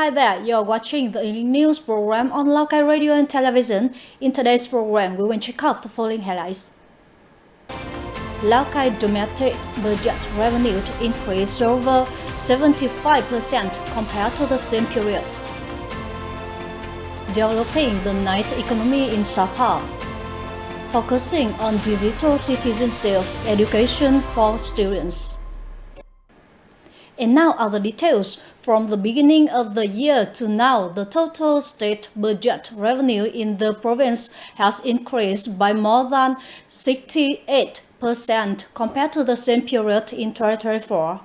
Hi there, you're watching the evening news program on Lào Cai radio and television. In today's program, we will check out the following highlights. Lào Cai domestic budget revenue increased over 75% compared to the same period. Developing the night economy in Sapa. Focusing on digital citizenship education for students. And now are the details. From the beginning of the year to now, the total state budget revenue in the province has increased by more than 68% compared to the same period in 2024.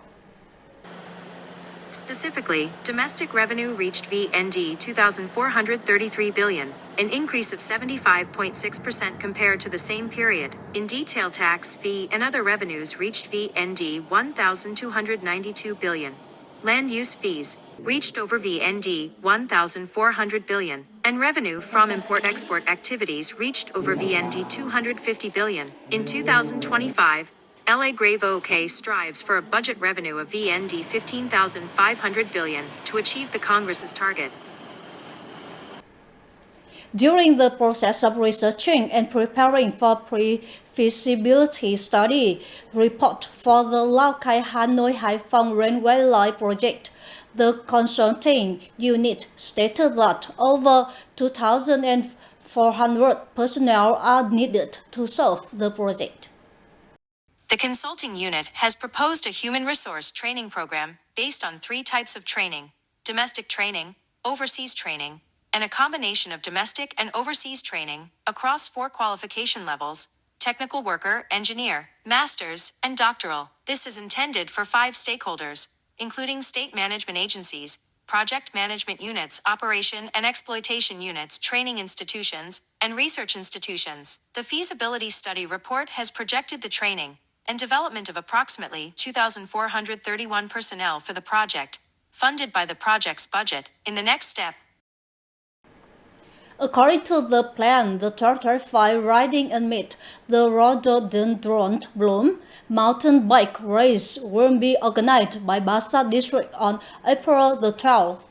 Specifically, domestic revenue reached VND 2,433 billion, an increase of 75.6% compared to the same period. In detail, tax, fee, and other revenues reached VND 1,292 billion. Land use fees reached over VND 1,400 billion, and revenue from import-export activities reached over VND 250 billion. In 2025, LA Grave OK strives for a budget revenue of VND 15,500 billion to achieve the Congress's target. During the process of researching and preparing for pre-feasibility study report for the Lào Cai Hanoi Haiphong Railway Line project, the consulting unit stated that over 2,400 personnel are needed to solve the project. The consulting unit has proposed a human resource training program based on 3 types of training: domestic training, overseas training, and a combination of domestic and overseas training across 4 qualification levels: technical worker, engineer, master's, and doctoral. This is intended for 5 stakeholders, including state management agencies, project management units, operation and exploitation units, training institutions, and research institutions. The feasibility study report has projected the training and development of approximately 2,431 personnel for the project, funded by the project's budget. In the next step, according to the plan, the 2025 Riding Amid the Rhododendron Bloom mountain bike race will be organized by Basa District on April the 12th.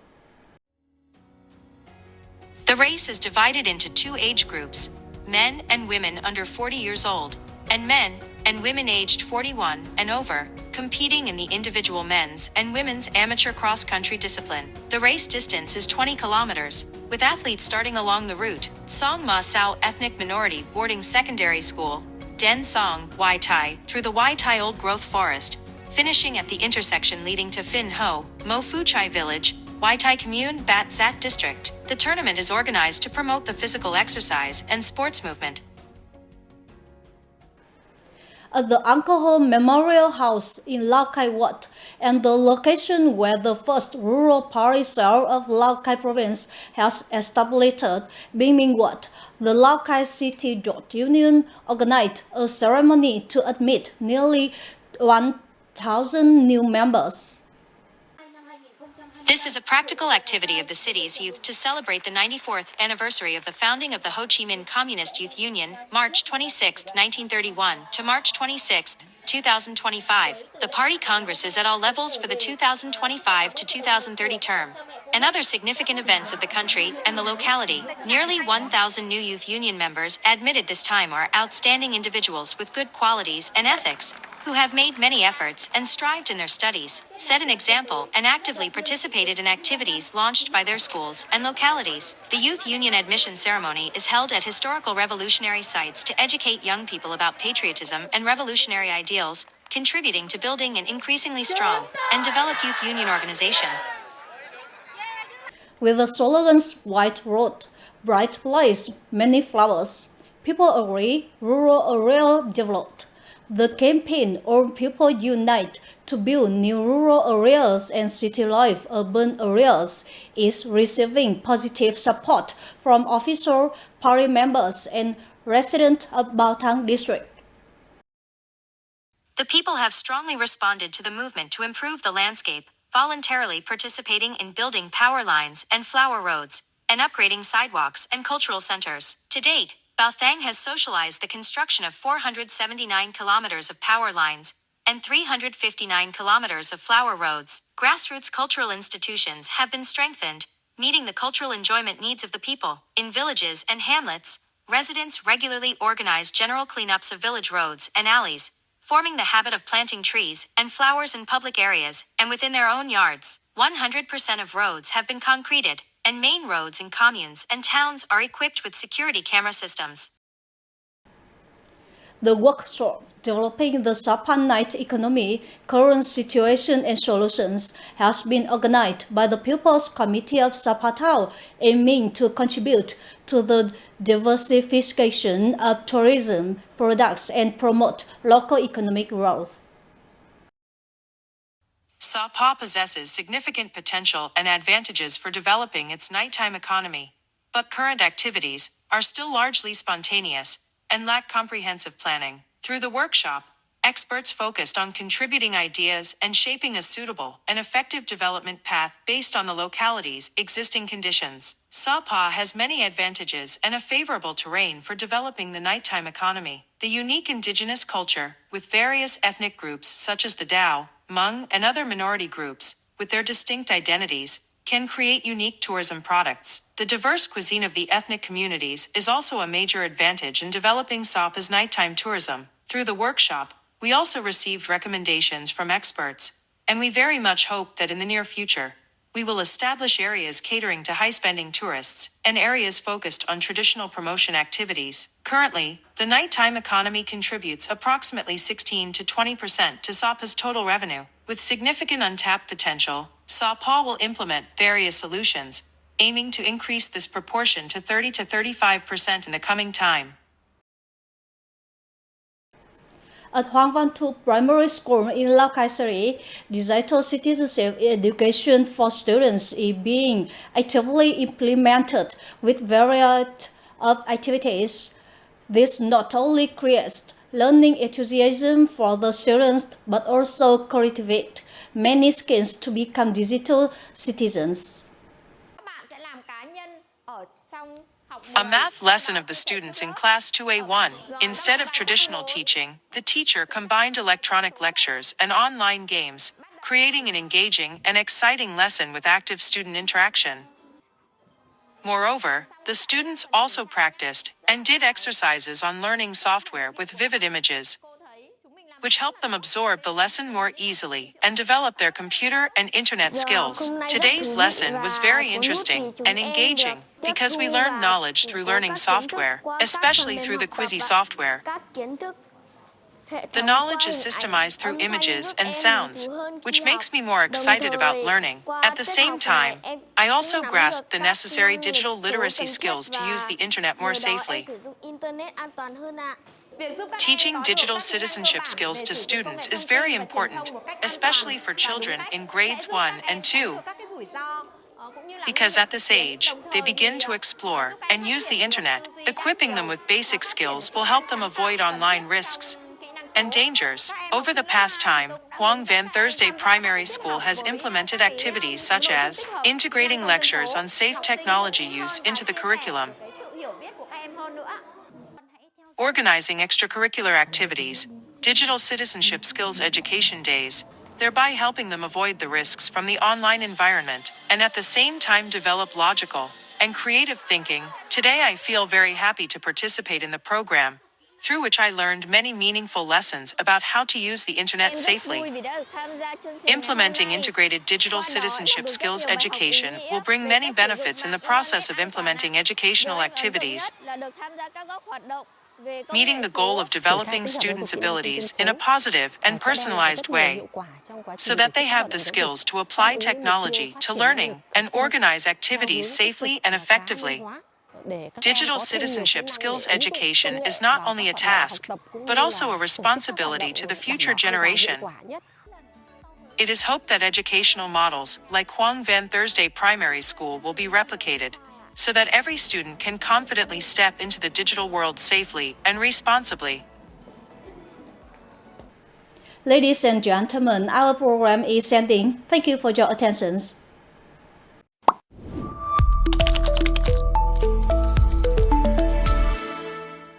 The race is divided into 2 age groups: men and women under 40 years old, and men and women aged 41 and over, competing in the individual men's and women's amateur cross-country discipline. The race distance is 20 kilometers, with athletes starting along the route Song Ma Sao Ethnic Minority Boarding Secondary School, Den Song, Wai Tai, through the Wai Tai Old Growth Forest, finishing at the intersection leading to Phin Ho, Mo Phu Chai Village, Wai Tai Commune, Bat Sat District. The tournament is organized to promote the physical exercise and sports movement. At the Uncle Home Memorial House in Lào Cai Wat, and the location where the first rural party cell of Lào Cai province has established, Binh Wat, the Lào Cai City Youth Union organized a ceremony to admit nearly 1,000 new members. This is a practical activity of the city's youth to celebrate the 94th anniversary of the founding of the Ho Chi Minh Communist Youth Union, March 26, 1931 to March 26, 2025. The party congress is at all levels for the 2025 to 2030 term, and other significant events of the country and the locality. Nearly 1,000 new youth union members admitted this time are outstanding individuals with good qualities and ethics, who have made many efforts and strived in their studies, set an example, and actively participated in activities launched by their schools and localities. The youth union admission ceremony is held at historical revolutionary sites to educate young people about patriotism and revolutionary ideals, contributing to building an increasingly strong and developed youth union organization. With the slogans White Road, Bright Place, Many Flowers, people agree, rural area developed. The campaign All People Unite to build new rural areas and city life urban areas is receiving positive support from official party members and residents of Bao Thang district. The people have strongly responded to the movement to improve the landscape, voluntarily participating in building power lines and flower roads, and upgrading sidewalks and cultural centers. To date, Bao Thang has socialized the construction of 479 kilometers of power lines, and 359 kilometers of flower roads. Grassroots cultural institutions have been strengthened, meeting the cultural enjoyment needs of the people. In villages and hamlets, residents regularly organize general cleanups of village roads and alleys, forming the habit of planting trees and flowers in public areas and within their own yards. 100% of roads have been concreted, and main roads in communes and towns are equipped with security camera systems. The workshop developing the Sapa night economy, current situation and solutions has been organized by the People's Committee of Sapa Town, aiming to contribute to the diversification of tourism products and promote local economic growth. Sapa possesses significant potential and advantages for developing its nighttime economy, but current activities are still largely spontaneous and lack comprehensive planning. Through the workshop, experts focused on contributing ideas and shaping a suitable and effective development path based on the locality's existing conditions. Sapa has many advantages and a favorable terrain for developing the nighttime economy. The unique indigenous culture, with various ethnic groups such as the Dao, Hmong, and other minority groups, with their distinct identities, can create unique tourism products. The diverse cuisine of the ethnic communities is also a major advantage in developing Sapa's nighttime tourism. Through the workshop, we also received recommendations from experts, and we very much hope that in the near future, we will establish areas catering to high-spending tourists and areas focused on traditional promotion activities. Currently, the nighttime economy contributes approximately 16 to 20% to Sapa's total revenue. With significant untapped potential, Sapa will implement various solutions, aiming to increase this proportion to 30 to 35% in the coming time. At Hoang Van Thu Primary School in Lào Cai City, digital citizenship education for students is being actively implemented with variety of activities. This not only creates learning enthusiasm for the students, but also cultivate many skills to become digital citizens. A math lesson of the students in Class 2A1. Instead of traditional teaching, the teacher combined electronic lectures and online games, creating an engaging and exciting lesson with active student interaction. Moreover, the students also practiced and did exercises on learning software with vivid images, which helped them absorb the lesson more easily and develop their computer and internet skills. Today's lesson was very interesting and engaging because we learned knowledge through learning software, especially through the Quizy software. The knowledge is systemized through images and sounds, which makes me more excited about learning. At the same time, I also grasped the necessary digital literacy skills to use the internet more safely. Teaching digital citizenship skills to students is very important, especially for children in grades 1 and 2, because at this age, they begin to explore and use the internet. Equipping them with basic skills will help them avoid online risks and dangers. Over the past time, Hoang Van Thursday Primary School has implemented activities such as integrating lectures on safe technology use into the curriculum, organizing extracurricular activities, digital citizenship skills education days, thereby helping them avoid the risks from the online environment, and at the same time develop logical and creative thinking. Today I feel very happy to participate in the program, through which I learned many meaningful lessons about how to use the internet safely. Implementing integrated digital citizenship skills education will bring many benefits in the process of implementing educational activities, meeting the goal of developing students' abilities in a positive and personalized way, so that they have the skills to apply technology to learning and organize activities safely and effectively. Digital citizenship skills education is not only a task, but also a responsibility to the future generation. It is hoped that educational models like Hoang Van Thursday Primary School will be replicated, so that every student can confidently step into the digital world safely and responsibly. Ladies and gentlemen, our program is ending. Thank you for your attention.